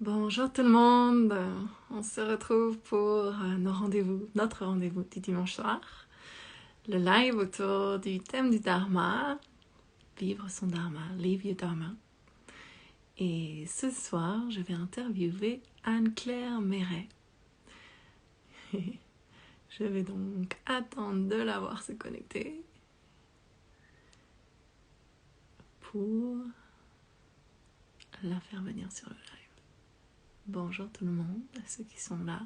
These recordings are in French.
Bonjour tout le monde, on se retrouve pour notre rendez-vous du dimanche soir, le live autour du thème du Dharma, vivre son Dharma, live your Dharma. Et ce soir, je vais interviewer Anne-Claire Méret. Je vais donc attendre de la voir se connecter pour la faire venir sur le live. Bonjour tout le monde, à ceux qui sont là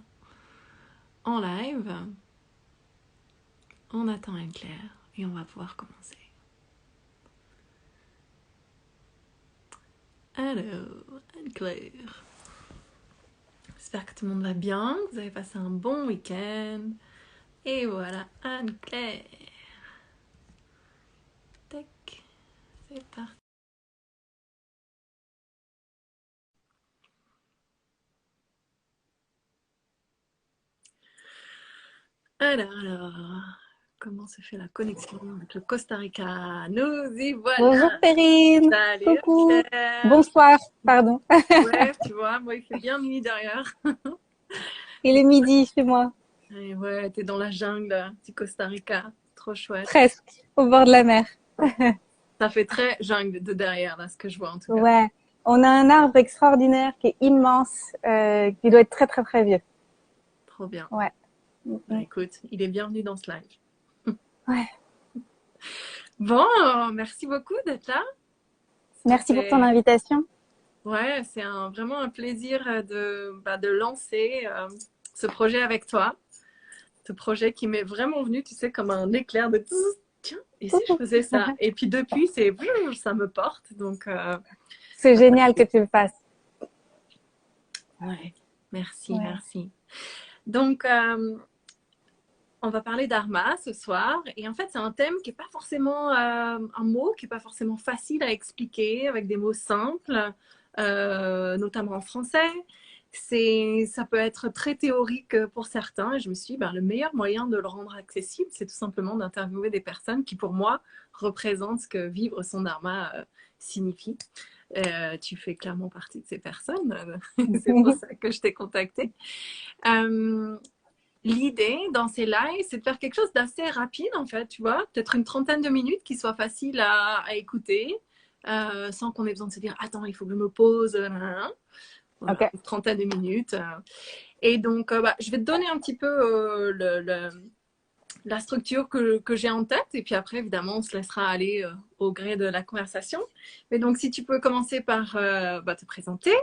en live. On attend Anne-Claire et on va pouvoir commencer. Alors, Anne-Claire. J'espère que tout le monde va bien, que vous avez passé un bon week-end. Et voilà, Anne-Claire. Tac, c'est parti. Alors, comment se fait la connexion avec le Costa Rica? Nous y voilà. Bonjour Perrine. Salut Coucou. Claire. Bonsoir, pardon. Ouais, tu vois, moi il fait bien nuit derrière. Il est midi chez moi. Et ouais, t'es dans la jungle du Costa Rica. Trop chouette. Presque, au bord de la mer. Ça fait très jungle de derrière, là, ce que je vois en tout cas. Ouais. On a un arbre extraordinaire qui est immense, qui doit être très très très vieux. Trop bien. Ouais. Bah, écoute, il est bienvenu dans ce live. Ouais. Bon, merci beaucoup d'être là. Merci pour ton invitation. Ouais, c'est vraiment un plaisir de lancer ce projet avec toi. Ce projet qui m'est vraiment venu, tu sais, comme un éclair de tiens, et si je faisais ça? Et puis depuis, ça me porte. Donc, c'est génial que tu le fasses. Ouais, merci. Donc, on va parler dharma ce soir. Et en fait, c'est un thème qui n'est pas forcément un mot, qui n'est pas forcément facile à expliquer avec des mots simples, notamment en français. Ça peut être très théorique pour certains. Et je me suis dit, le meilleur moyen de le rendre accessible, c'est tout simplement d'interviewer des personnes qui, pour moi, représentent ce que vivre son dharma signifie. Tu fais clairement partie de ces personnes. C'est pour ça que je t'ai contactée. L'idée dans ces lives, c'est de faire quelque chose d'assez rapide, en fait, tu vois, peut-être une trentaine de minutes qui soit facile à écouter, sans qu'on ait besoin de se dire « Attends, il faut que je me pose. » Voilà, Okay. une trentaine de minutes. Et donc, je vais te donner un petit peu la structure que j'ai en tête. Et puis après, évidemment, on se laissera aller au gré de la conversation. Mais donc, si tu peux commencer par te présenter.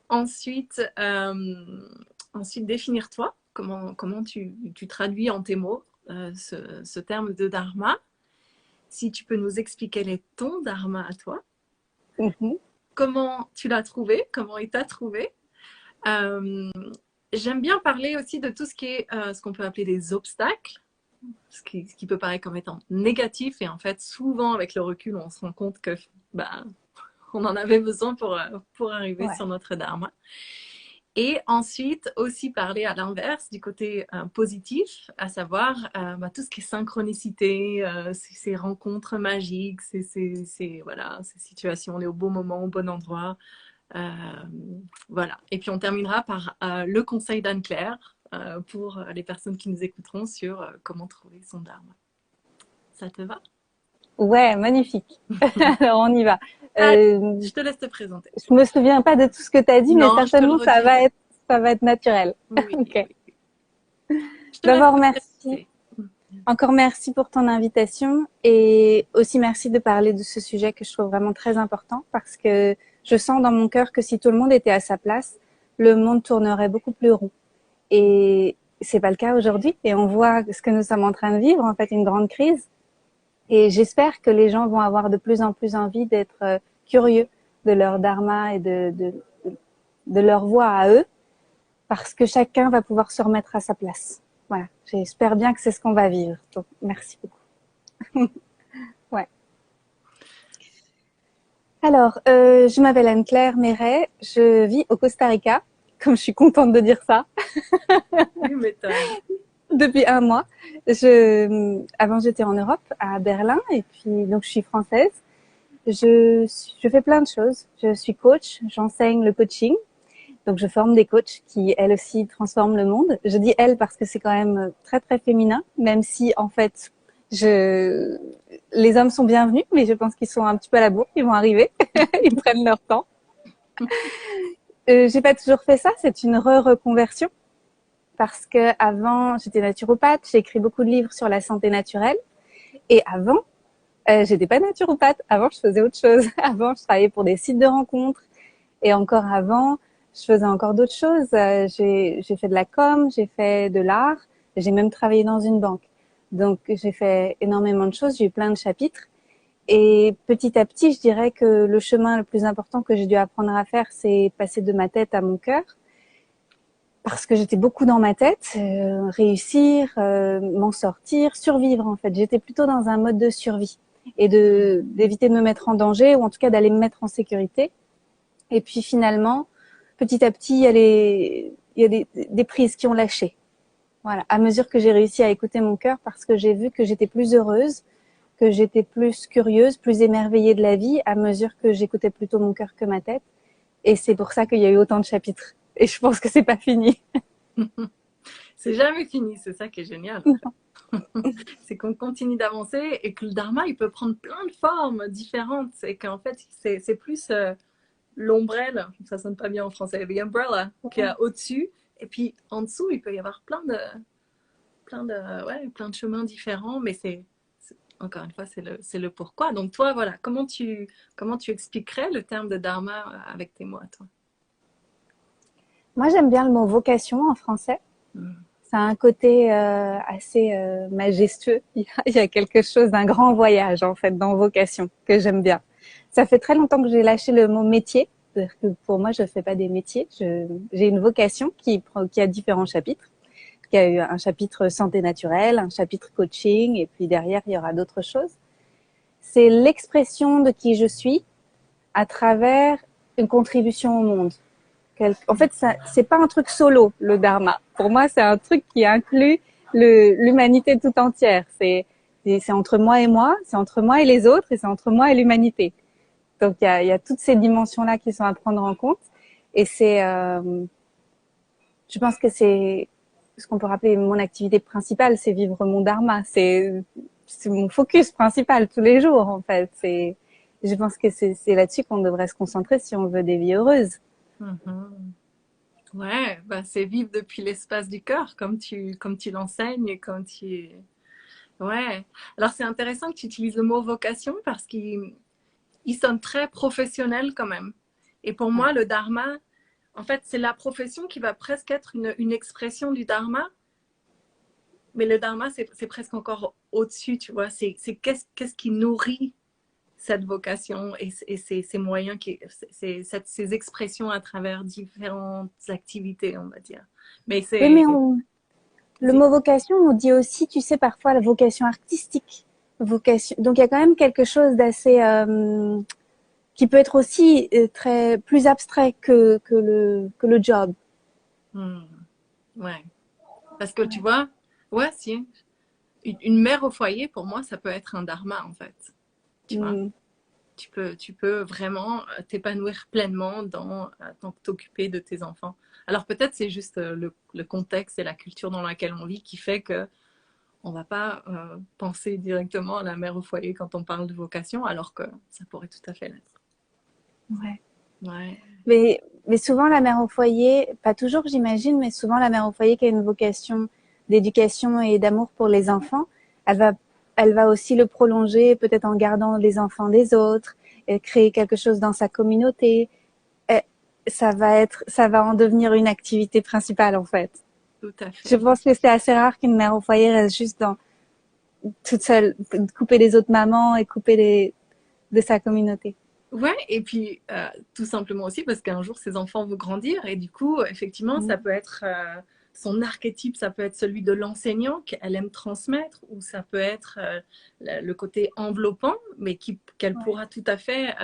Ensuite, définir toi. Comment tu traduis en tes mots ce terme de dharma. Si tu peux nous expliquer quel est ton dharma à toi. Comment tu l'as trouvé, comment il t'a trouvé. J'aime bien parler aussi de tout ce qui est ce qu'on peut appeler des obstacles, ce qui peut paraître comme étant négatif, et en fait, souvent, avec le recul, on se rend compte que on en avait besoin pour arriver sur notre dharma. Et ensuite, aussi parler à l'inverse, du côté positif, à savoir tout ce qui est synchronicité, ces rencontres magiques, ces situations, on est au bon moment, au bon endroit. Voilà. Et puis, on terminera par le conseil d'Anne-Claire pour les personnes qui nous écouteront sur comment trouver son dharma. Ça te va? Ouais, magnifique. Alors, on y va. Je te laisse te présenter. Je me souviens pas de tout ce que tu as dit, non, mais certainement ça va être naturel. Oui. Okay. Oui. D'abord, merci. Encore merci pour ton invitation et aussi merci de parler de ce sujet que je trouve vraiment très important parce que je sens dans mon cœur que si tout le monde était à sa place, le monde tournerait beaucoup plus rond. Et c'est pas le cas aujourd'hui et on voit ce que nous sommes en train de vivre, en fait, une grande crise. Et j'espère que les gens vont avoir de plus en plus envie d'être curieux de leur dharma et de leur voie à eux parce que chacun va pouvoir se remettre à sa place. Voilà, j'espère bien que c'est ce qu'on va vivre. Donc, merci beaucoup. Ouais. Alors, je m'appelle Anne-Claire Méret, je vis au Costa Rica, comme je suis contente de dire ça. Depuis 1 mois. Avant, j'étais en Europe, à Berlin, et puis donc je suis française. Je fais plein de choses. Je suis coach, j'enseigne le coaching, Donc, je forme des coachs qui, elles aussi, transforment le monde. Je dis elles parce que c'est quand même très, très féminin, même si, en fait, les hommes sont bienvenus, mais je pense qu'ils sont un petit peu à la bourre, ils vont arriver, ils prennent leur temps. J'ai pas toujours fait ça, c'est une reconversion parce que avant, j'étais naturopathe, j'ai écrit beaucoup de livres sur la santé naturelle et avant, j'étais pas naturopathe. Avant, je faisais autre chose. Avant, je travaillais pour des sites de rencontres. Et encore avant, je faisais encore d'autres choses. J'ai fait de la com, j'ai fait de l'art. J'ai même travaillé dans une banque. Donc, j'ai fait énormément de choses. J'ai eu plein de chapitres. Et petit à petit, je dirais que le chemin le plus important que j'ai dû apprendre à faire, c'est passer de ma tête à mon cœur. Parce que j'étais beaucoup dans ma tête, réussir, m'en sortir, survivre en fait. J'étais plutôt dans un mode de survie et d'éviter de me mettre en danger ou en tout cas d'aller me mettre en sécurité. Et puis finalement, petit à petit, il y a des prises qui ont lâché. Voilà, à mesure que j'ai réussi à écouter mon cœur parce que j'ai vu que j'étais plus heureuse, que j'étais plus curieuse, plus émerveillée de la vie à mesure que j'écoutais plutôt mon cœur que ma tête. Et c'est pour ça qu'il y a eu autant de chapitres. Et je pense que c'est pas fini. C'est jamais fini, c'est ça qui est génial. C'est qu'on continue d'avancer et que le dharma, il peut prendre plein de formes différentes. Et qu'en fait, c'est plus l'ombrelle, ça sonne pas bien en français, the umbrella, qu'il y a au-dessus. Et puis en dessous, il peut y avoir plein de chemins différents, mais encore une fois, c'est le pourquoi. Donc toi, voilà, comment tu expliquerais le terme de dharma avec tes mots à toi? Moi, j'aime bien le mot vocation en français. Ça a un côté assez majestueux. Il y a quelque chose d'un grand voyage en fait dans vocation que j'aime bien. Ça fait très longtemps que j'ai lâché le mot métier. C'est-à-dire que pour moi, je fais pas des métiers. J'ai une vocation qui a différents chapitres. Il y a eu un chapitre santé naturelle, un chapitre coaching, et puis derrière, il y aura d'autres choses. C'est l'expression de qui je suis à travers une contribution au monde. En fait, c'est pas un truc solo, le dharma. Pour moi, c'est un truc qui inclut l'humanité tout entière. C'est entre moi, c'est entre moi et les autres, et c'est entre moi et l'humanité. Donc, il y a toutes ces dimensions-là qui sont à prendre en compte. Et je pense que c'est ce qu'on peut rappeler mon activité principale, c'est vivre mon dharma. C'est mon focus principal tous les jours, en fait. Je pense que c'est là-dessus qu'on devrait se concentrer si on veut des vies heureuses. Mm-hmm. Ouais, bah c'est vivre depuis l'espace du cœur, comme tu l'enseignes et comme tu... Ouais. Alors c'est intéressant que tu utilises le mot vocation parce qu'il sonne très professionnel quand même. Et pour moi, le dharma, en fait, c'est la profession qui va presque être une expression du dharma. Mais le dharma, c'est presque encore au-dessus, tu vois. C'est qu'est-ce qui nourrit cette vocation et ces moyens, ces expressions à travers différentes activités, on va dire. Mais Oui, c'est... le mot vocation, on dit aussi, tu sais, parfois la vocation artistique. Vocation. Donc il y a quand même quelque chose d'assez qui peut être aussi très plus abstrait que le job. Ouais. Parce que tu vois, ouais, si. Une mère au foyer, pour moi, ça peut être un dharma, en fait. Tu vois, tu peux vraiment t'épanouir pleinement dans t'occuper de tes enfants. Alors peut-être c'est juste le contexte et la culture dans laquelle on vit qui fait que on va pas penser directement à la mère au foyer quand on parle de vocation, alors que ça pourrait tout à fait l'être. Ouais. Ouais. Mais souvent la mère au foyer, pas toujours j'imagine, mais souvent la mère au foyer qui a une vocation d'éducation et d'amour pour les enfants, elle va aussi le prolonger peut-être en gardant les enfants des autres, et créer quelque chose dans sa communauté. Et ça va en devenir une activité principale en fait. Tout à fait. Je pense que c'est assez rare qu'une mère au foyer reste juste toute seule, couper les autres mamans et de sa communauté. Ouais, et puis tout simplement aussi parce qu'un jour ses enfants vont grandir et du coup, effectivement, ça peut être son archétype, ça peut être celui de l'enseignant qu'elle aime transmettre ou ça peut être le côté enveloppant, mais qu'elle pourra tout à fait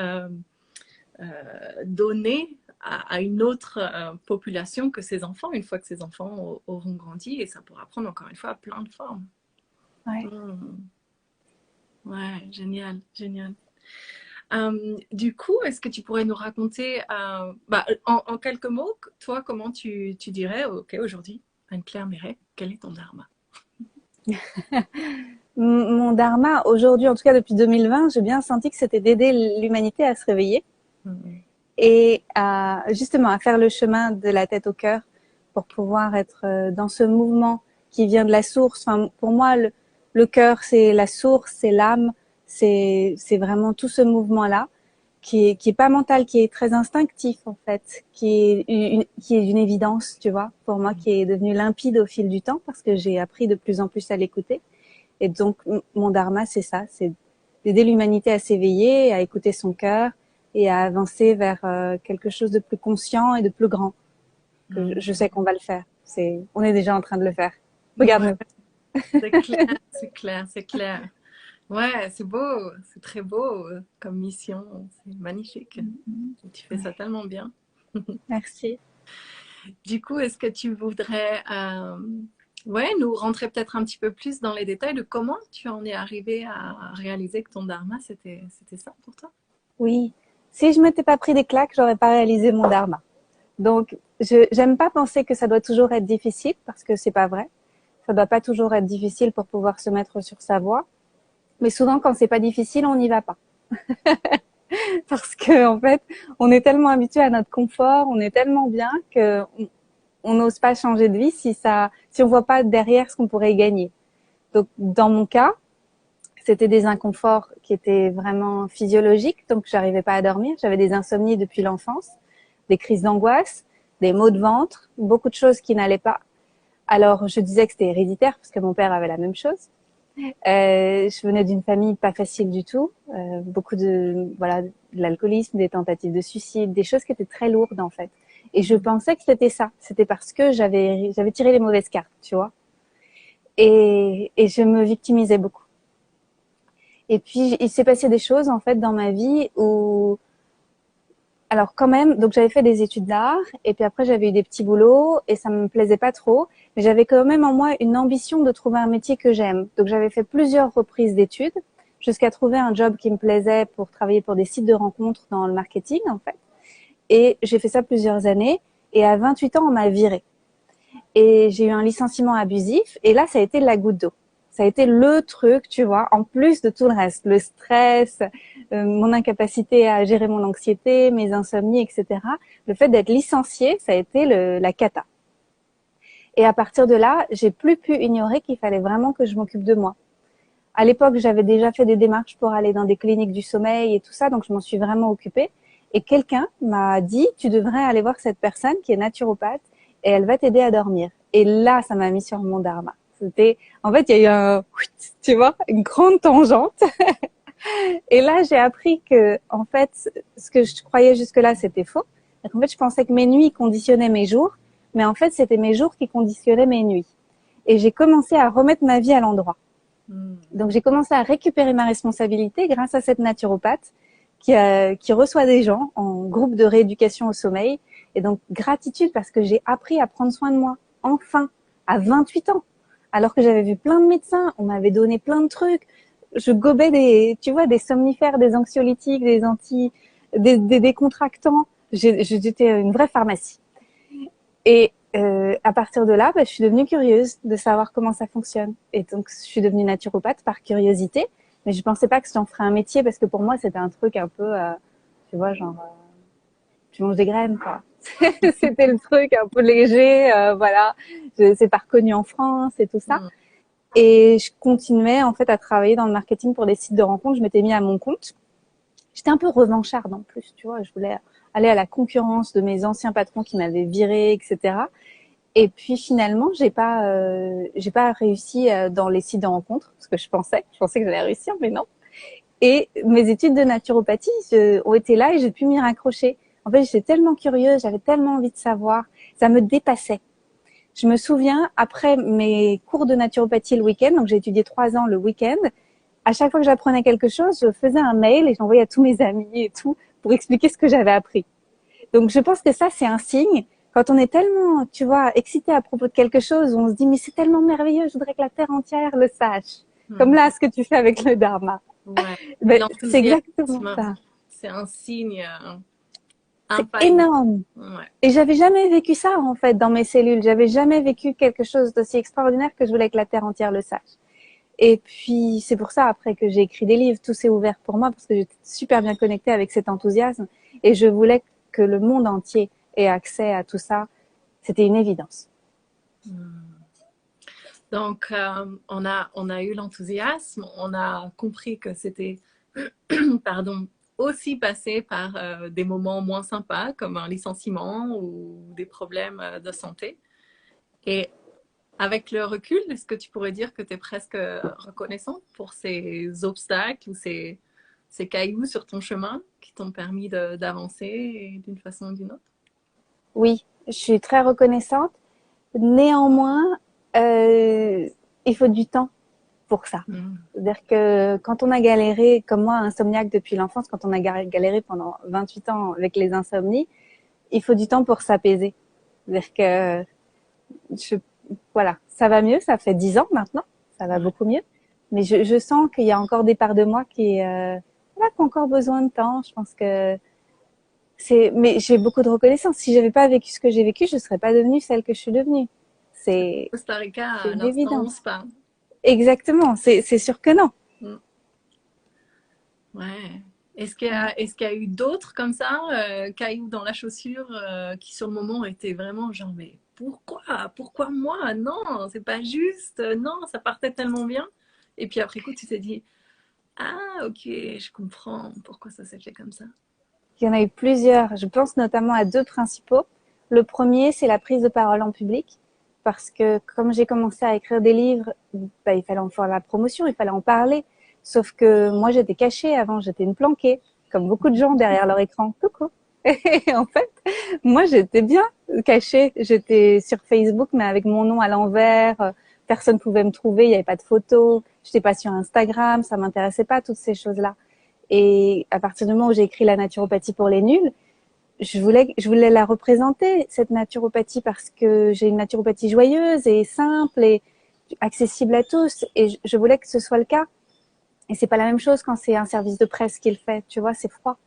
donner à une autre population que ses enfants, une fois que ses enfants auront grandi et ça pourra prendre encore une fois plein de formes. Ouais. Ouais, génial, génial. Du coup, est-ce que tu pourrais nous raconter, en quelques mots, toi, comment tu dirais, OK, aujourd'hui, Anne-Claire Méret, quel est ton dharma? Mon dharma, aujourd'hui, en tout cas depuis 2020, j'ai bien senti que c'était d'aider l'humanité à se réveiller et justement à faire le chemin de la tête au cœur pour pouvoir être dans ce mouvement qui vient de la source. Enfin, pour moi, le cœur, c'est la source, c'est l'âme, c'est vraiment tout ce mouvement-là qui est pas mental, qui est très instinctif en fait, qui est d'une évidence, tu vois, pour moi, qui est devenu limpide au fil du temps parce que j'ai appris de plus en plus à l'écouter. Et donc, mon dharma, c'est ça, c'est d'aider l'humanité à s'éveiller, à écouter son cœur et à avancer vers quelque chose de plus conscient et de plus grand. Je sais qu'on va le faire. On est déjà en train de le faire. Regarde-nous. C'est clair, c'est clair, c'est clair. Ouais, c'est beau, c'est très beau comme mission, c'est magnifique. Tu fais ça tellement bien. Merci. Du coup, est-ce que tu voudrais nous rentrer peut-être un petit peu plus dans les détails de comment tu en es arrivé à réaliser que ton dharma, c'était ça pour toi? Oui. Si je m'étais pas pris des claques, j'aurais pas réalisé mon dharma. Donc, j'aime pas penser que ça doit toujours être difficile parce que c'est pas vrai. Ça doit pas toujours être difficile pour pouvoir se mettre sur sa voie. Mais souvent, quand c'est pas difficile, on n'y va pas. Parce que, en fait, on est tellement habitué à notre confort, on est tellement bien que on n'ose pas changer de vie si on voit pas derrière ce qu'on pourrait y gagner. Donc, dans mon cas, c'était des inconforts qui étaient vraiment physiologiques. Donc, j'arrivais pas à dormir. J'avais des insomnies depuis l'enfance, des crises d'angoisse, des maux de ventre, beaucoup de choses qui n'allaient pas. Alors, je disais que c'était héréditaire parce que mon père avait la même chose. Je venais d'une famille pas facile du tout, beaucoup de l'alcoolisme, des tentatives de suicide, des choses qui étaient très lourdes en fait. Et je pensais que c'était ça, c'était parce que j'avais tiré les mauvaises cartes, tu vois. Et je me victimisais beaucoup. Et puis il s'est passé des choses en fait dans ma vie où alors quand même, donc j'avais fait des études d'art et puis après j'avais eu des petits boulots et ça me plaisait pas trop, mais j'avais quand même en moi une ambition de trouver un métier que j'aime. Donc j'avais fait plusieurs reprises d'études jusqu'à trouver un job qui me plaisait pour travailler pour des sites de rencontres dans le marketing en fait. Et j'ai fait ça plusieurs années et à 28 ans on m'a virée. Et j'ai eu un licenciement abusif et là ça a été la goutte d'eau. Ça a été le truc, tu vois, en plus de tout le reste, le stress, mon incapacité à gérer mon anxiété, mes insomnies, etc. Le fait d'être licenciée, ça a été la cata. Et à partir de là, j'ai plus pu ignorer qu'il fallait vraiment que je m'occupe de moi. À l'époque, j'avais déjà fait des démarches pour aller dans des cliniques du sommeil et tout ça, donc je m'en suis vraiment occupée. Et quelqu'un m'a dit, tu devrais aller voir cette personne qui est naturopathe et elle va t'aider à dormir. Et là, ça m'a mis sur mon dharma. En fait, il y a eu tu vois, une grande tangente. Et là, j'ai appris que, en fait, ce que je croyais jusque-là, c'était faux. En fait, je pensais que mes nuits conditionnaient mes jours, mais en fait, c'était mes jours qui conditionnaient mes nuits. Et j'ai commencé à remettre ma vie à l'endroit. Donc, j'ai commencé à récupérer ma responsabilité grâce à cette naturopathe qui reçoit des gens en groupe de rééducation au sommeil. Et donc, gratitude parce que j'ai appris à prendre soin de moi. Enfin, à 28 ans. Alors que j'avais vu plein de médecins, on m'avait donné plein de trucs. Je gobais des somnifères, des anxiolytiques, des décontractants. J'étais une vraie pharmacie. Et à partir de là, je suis devenue curieuse de savoir comment ça fonctionne. Et donc, je suis devenue naturopathe par curiosité. Mais je pensais pas que j'en ferais un métier parce que pour moi, c'était un truc un peu, tu vois, genre, tu manges des graines, quoi. C'était le truc un peu léger, voilà. C'est pas reconnu en France et tout ça. Et je continuais en fait à travailler dans le marketing pour des sites de rencontres. Je m'étais mis à mon compte. J'étais un peu revancharde en plus, tu vois. Je voulais aller à la concurrence de mes anciens patrons qui m'avaient virée, etc. Et puis finalement, j'ai pas réussi dans les sites de rencontres, ce que je pensais que j'allais réussir, mais non. Et mes études de naturopathie ont été là et j'ai pu m'y raccrocher. En fait, j'étais tellement curieuse, j'avais tellement envie de savoir, ça me dépassait. Je me souviens, après mes cours de naturopathie le week-end, donc j'ai étudié 3 ans le week-end, à chaque fois que j'apprenais quelque chose, je faisais un mail et j'envoyais à tous mes amis et tout pour expliquer ce que j'avais appris. Donc, je pense que ça, c'est un signe. Quand on est tellement, tu vois, excité à propos de quelque chose, on se dit, mais c'est tellement merveilleux, je voudrais que la terre entière le sache. Comme là, ce que tu fais avec le dharma. Ouais. Ben, c'est exactement ça. c'est un signe C'est infaillible. énorme. Ouais. Et j'avais jamais vécu ça, en fait, dans mes cellules. J'avais jamais vécu quelque chose d'aussi extraordinaire que je voulais que la Terre entière le sache. Et puis, c'est pour ça, après, que j'ai écrit des livres. Tout s'est ouvert pour moi parce que j'étais super bien connectée avec cet enthousiasme. Et je voulais que le monde entier ait accès à tout ça. C'était une évidence. Donc, on a eu l'enthousiasme, on a compris que c'était, pardon, aussi passé par des moments moins sympas, comme un licenciement ou des problèmes de santé. Et avec le recul, est-ce que tu pourrais dire que tu es presque reconnaissante pour ces obstacles ou ces cailloux sur ton chemin qui t'ont permis d'avancer d'une façon ou d'une autre? Oui, je suis très reconnaissante. Néanmoins, il faut du temps pour ça. C'est-à-dire que quand on a galéré, comme moi, insomniaque depuis l'enfance, quand on a galéré pendant 28 ans avec les insomnies, il faut du temps pour s'apaiser. C'est-à-dire que voilà, ça va mieux, ça fait 10 ans maintenant, ça va beaucoup mieux. Mais je sens qu'il y a encore des parts de moi voilà, qui ont encore besoin de temps. Je pense que mais j'ai beaucoup de reconnaissance. Si j'avais pas vécu ce que j'ai vécu, je serais pas devenue celle que je suis devenue. C'est Costa Rica à une l'instant où on évidence. se parle. Exactement, c'est sûr que non. Ouais. Est-ce qu'il y a eu d'autres comme ça, cailloux dans la chaussure, qui sur le moment étaient vraiment genre, mais pourquoi? Pourquoi moi? Non, c'est pas juste. Non, ça partait tellement bien. Et puis après coup, tu t'es dit, ah, ok, je comprends pourquoi ça s'est fait comme ça. Il y en a eu plusieurs. Je pense notamment à deux principaux. Le premier, c'est la prise de parole en public. Parce que comme j'ai commencé à écrire des livres, bah, il fallait en faire la promotion, il fallait en parler. Sauf que moi, j'étais cachée avant, j'étais une planquée, comme beaucoup de gens derrière leur écran. Coucou. Et en fait, moi, j'étais bien cachée. J'étais sur Facebook, mais avec mon nom à l'envers. Personne pouvait me trouver, il n'y avait pas de photos. J'étais pas sur Instagram, ça m'intéressait pas, toutes ces choses-là. Et à partir du moment où j'ai écrit la naturopathie pour les nuls, je voulais la représenter, cette naturopathie, parce que j'ai une naturopathie joyeuse et simple et accessible à tous. Et je voulais que ce soit le cas. Et c'est pas la même chose quand c'est un service de presse qui le fait. Tu vois, c'est froid.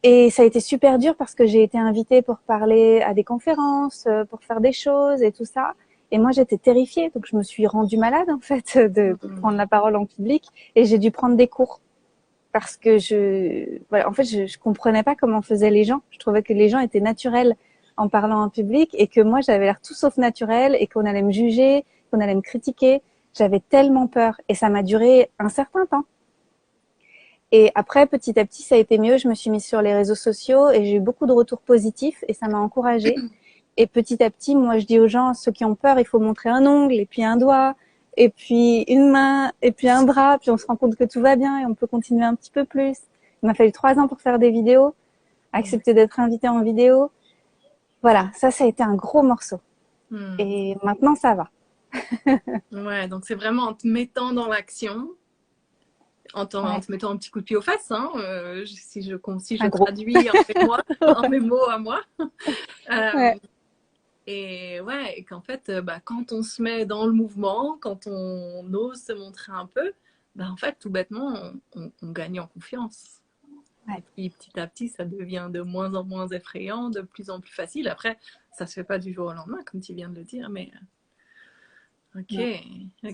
Et ça a été super dur parce que j'ai été invitée pour parler à des conférences, pour faire des choses et tout ça. Et moi, j'étais terrifiée. Donc, je me suis rendue malade, en fait, de prendre la parole en public. Et j'ai dû prendre des cours. Parce que voilà, en fait, je comprenais pas comment faisaient les gens. Je trouvais que les gens étaient naturels en parlant en public et que moi, j'avais l'air tout sauf naturel et qu'on allait me juger, qu'on allait me critiquer. J'avais tellement peur et ça m'a duré un certain temps. Et après, petit à petit, ça a été mieux. Je me suis mise sur les réseaux sociaux et j'ai eu beaucoup de retours positifs et ça m'a encouragée. Et petit à petit, moi, je dis aux gens, ceux qui ont peur, il faut montrer un ongle et puis un doigt et puis une main et puis un bras. Puis on se rend compte que tout va bien et on peut continuer un petit peu plus. Il m'a fallu 3 ans pour faire des vidéos, accepter d'être invitée en vidéo. Voilà, ça a été un gros morceau. Et maintenant, ça va. Ouais, donc c'est vraiment en te mettant dans l'action, en te mettant un petit coup de pied aux fesses, hein, si je traduis en mes mots à moi. Ouais. Et ouais, et qu'en fait, bah, quand on se met dans le mouvement, quand on ose se montrer un peu, bah, en fait, tout bêtement, on gagne en confiance. Et puis petit à petit, ça devient de moins en moins effrayant, de plus en plus facile. Après, ça se fait pas du jour au lendemain, comme tu viens de le dire, mais ok,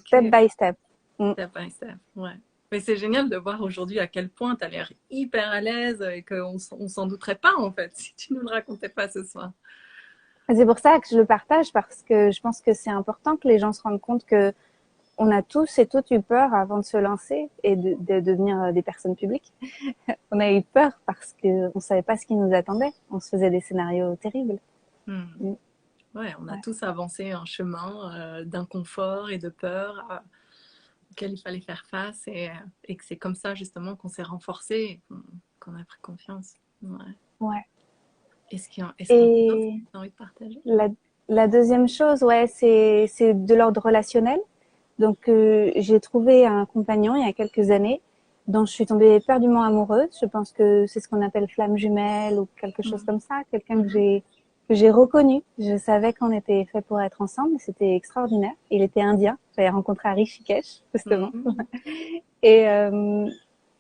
Step by step. Step by step, ouais. Mais c'est génial de voir aujourd'hui à quel point tu as l'air hyper à l'aise et qu'on s'en douterait pas, en fait, si tu nous le racontais pas ce soir. C'est pour ça que je le partage parce que je pense que c'est important que les gens se rendent compte que on a tous et toutes eu peur avant de se lancer et de devenir des personnes publiques. On a eu peur parce que on savait pas ce qui nous attendait. On se faisait des scénarios terribles. Ouais, on a tous avancé un chemin d'inconfort et de peur auquel il fallait faire face et que c'est comme ça justement qu'on s'est renforcé et qu'on a pris confiance. Ouais. Est-ce qu'il y a autre chose que tu as envie de partager? La deuxième chose, ouais, c'est de l'ordre relationnel. Donc, j'ai trouvé un compagnon il y a quelques années dont je suis tombée éperdument amoureuse. Je pense que c'est ce qu'on appelle flamme jumelle ou quelque chose comme ça. Quelqu'un que j'ai reconnu. Je savais qu'on était fait pour être ensemble. C'était extraordinaire. Il était indien. J'avais rencontré à Rishikesh, justement. Et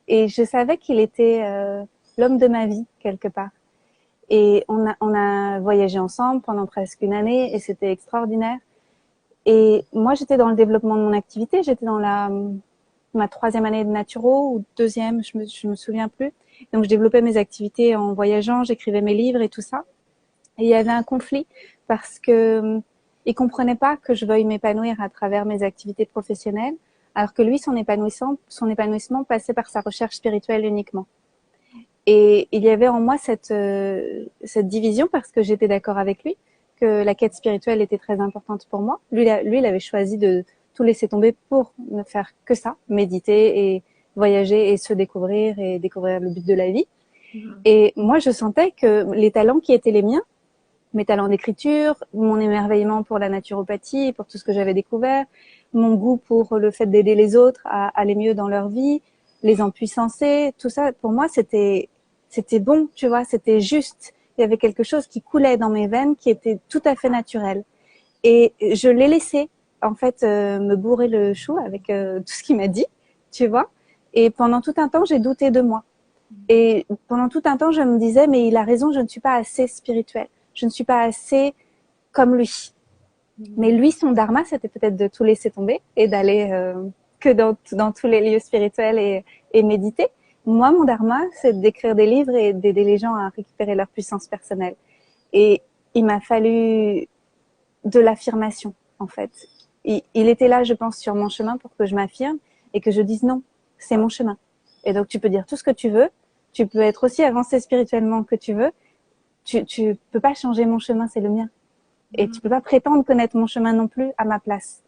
Et je savais qu'il était l'homme de ma vie, quelque part. Et on a voyagé ensemble pendant presque une année et c'était extraordinaire. Et moi, j'étais dans le développement de mon activité. J'étais dans ma troisième année de naturo ou deuxième, je me souviens plus. Donc, je développais mes activités en voyageant, j'écrivais mes livres et tout ça. Et il y avait un conflit parce que il comprenait pas que je veuille m'épanouir à travers mes activités professionnelles, alors que lui, son épanouissement passait par sa recherche spirituelle uniquement. Et il y avait en moi cette division parce que j'étais d'accord avec lui que la quête spirituelle était très importante pour moi. Lui, il avait choisi de tout laisser tomber pour ne faire que ça, méditer et voyager et se découvrir et découvrir le but de la vie. Et moi, je sentais que les talents qui étaient les miens, mes talents d'écriture, mon émerveillement pour la naturopathie, pour tout ce que j'avais découvert, mon goût pour le fait d'aider les autres à aller mieux dans leur vie, les empuissancer, tout ça, pour moi, c'était bon, tu vois, c'était juste. Il y avait quelque chose qui coulait dans mes veines qui était tout à fait naturel. Et je l'ai laissé, en fait, me bourrer le chou avec tout ce qu'il m'a dit, tu vois. Et pendant tout un temps, j'ai douté de moi. Et pendant tout un temps, je me disais, mais il a raison, je ne suis pas assez spirituelle. Je ne suis pas assez comme lui. Mais lui, son dharma, c'était peut-être de tout laisser tomber et d'aller que dans tous les lieux spirituels et méditer. Moi, mon dharma, c'est d'écrire des livres et d'aider les gens à récupérer leur puissance personnelle. Et il m'a fallu de l'affirmation, en fait. Il était là, je pense, sur mon chemin pour que je m'affirme et que je dise non, c'est mon chemin. Et donc, tu peux dire tout ce que tu veux. Tu peux être aussi avancé spirituellement que tu veux. Tu peux pas changer mon chemin, c'est le mien. Et tu peux pas prétendre connaître mon chemin non plus à ma place.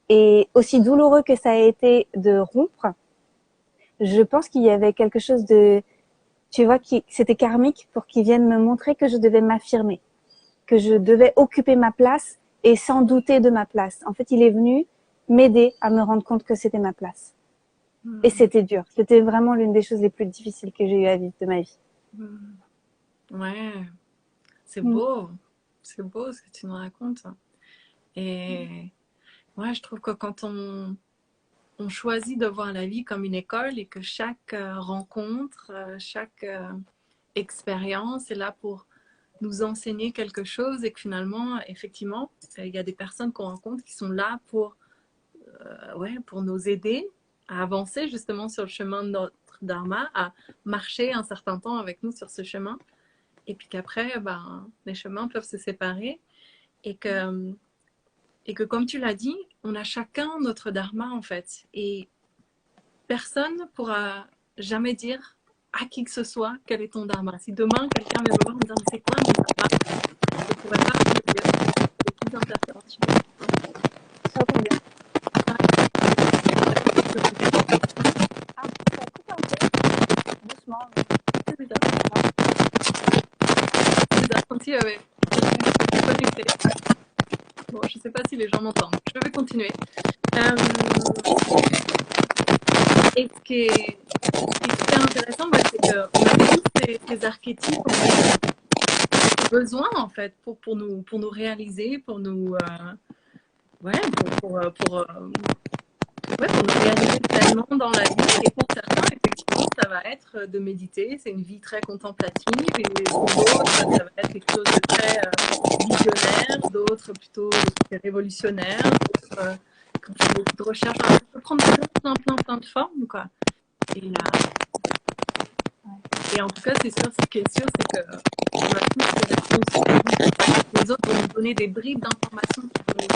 Et aussi douloureux que ça a été de rompre, je pense qu'il y avait quelque chose de, tu vois, c'était karmique pour qu'il vienne me montrer que je devais m'affirmer, que je devais occuper ma place et sans douter de ma place. En fait, il est venu m'aider à me rendre compte que c'était ma place. Et c'était dur. C'était vraiment l'une des choses les plus difficiles que j'ai eu à vivre de ma vie. Ouais, c'est beau. C'est beau ce que tu nous racontes. Et ouais, je trouve que quand on choisit de voir la vie comme une école et que chaque rencontre, chaque expérience est là pour nous enseigner quelque chose et que finalement, effectivement, il y a des personnes qu'on rencontre qui sont là ouais, pour nous aider à avancer justement sur le chemin de notre dharma, à marcher un certain temps avec nous sur ce chemin. Et puis qu'après, ben, les chemins peuvent se séparer et que comme tu l'as dit, on a chacun notre dharma en fait. Et personne ne pourra jamais dire à qui que ce soit quel est ton dharma. Si demain quelqu'un vient me voir en me disant mais c'est quoi mon dharma, je ne pourrais pas me dire. C'est plus interprétation. Ça va bien. Ah, ça coupe un peu. Doucement. C'est bizarre. C'est bizarre, comme si j'étais connectée. Bon, je ne sais pas si les gens m'entendent. Je vais continuer. Et ce qui est super intéressant, bah, c'est qu'on a tous ces archétypes, on a besoin en fait pour nous réaliser, pour nous, ouais, ouais, pour nous réaliser pleinement dans la vie. Et pour certains, effectivement, ça va être de méditer. C'est une vie très contemplative. Et pour d'autres, ça va être quelque chose de très visionnaire. D'autres, plutôt révolutionnaire. D'autres, qui font beaucoup de recherche. Ça peut prendre plein de formes, quoi. Et en tout cas, c'est sûr, ce qui est sûr, c'est qu'on a tous des réponses. Les autres vont nous donner des bribes d'informations qui vont nous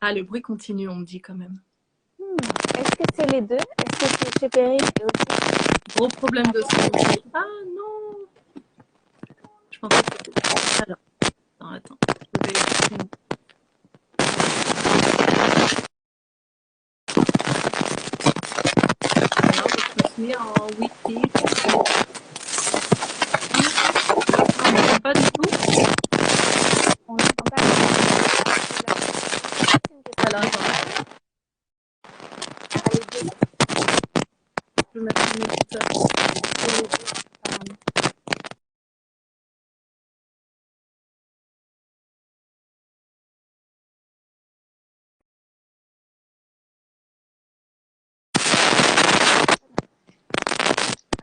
Ah, le bruit continue, on me dit quand même. Est-ce que c'est les deux? Est-ce que c'est chez Perry et aussi? Gros problème de son. Ah non! Je pensais que c'était. Alors, attends. Je vais. Alors, je me suis mis en wiki. On n'entend pas du tout. On n'entend pas. Alors, attends. Je vais mettre une écouteur.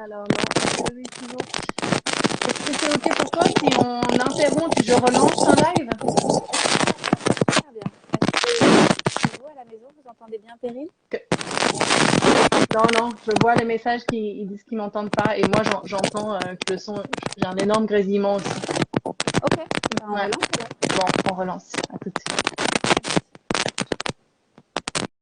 Alors non, vas-y, toujours. Est-ce que c'est OK pour toi si on interrompt et je relance un live? Très bien. Est-ce que vous, à la maison, vous entendez bien Péril? Non, non, je vois les messages qui ils disent qu'ils m'entendent pas et moi j'entends que le son, j'ai un énorme grésillement aussi. Ok, ben, on Ouais, relance alors. bon, on relance. À tout de suite.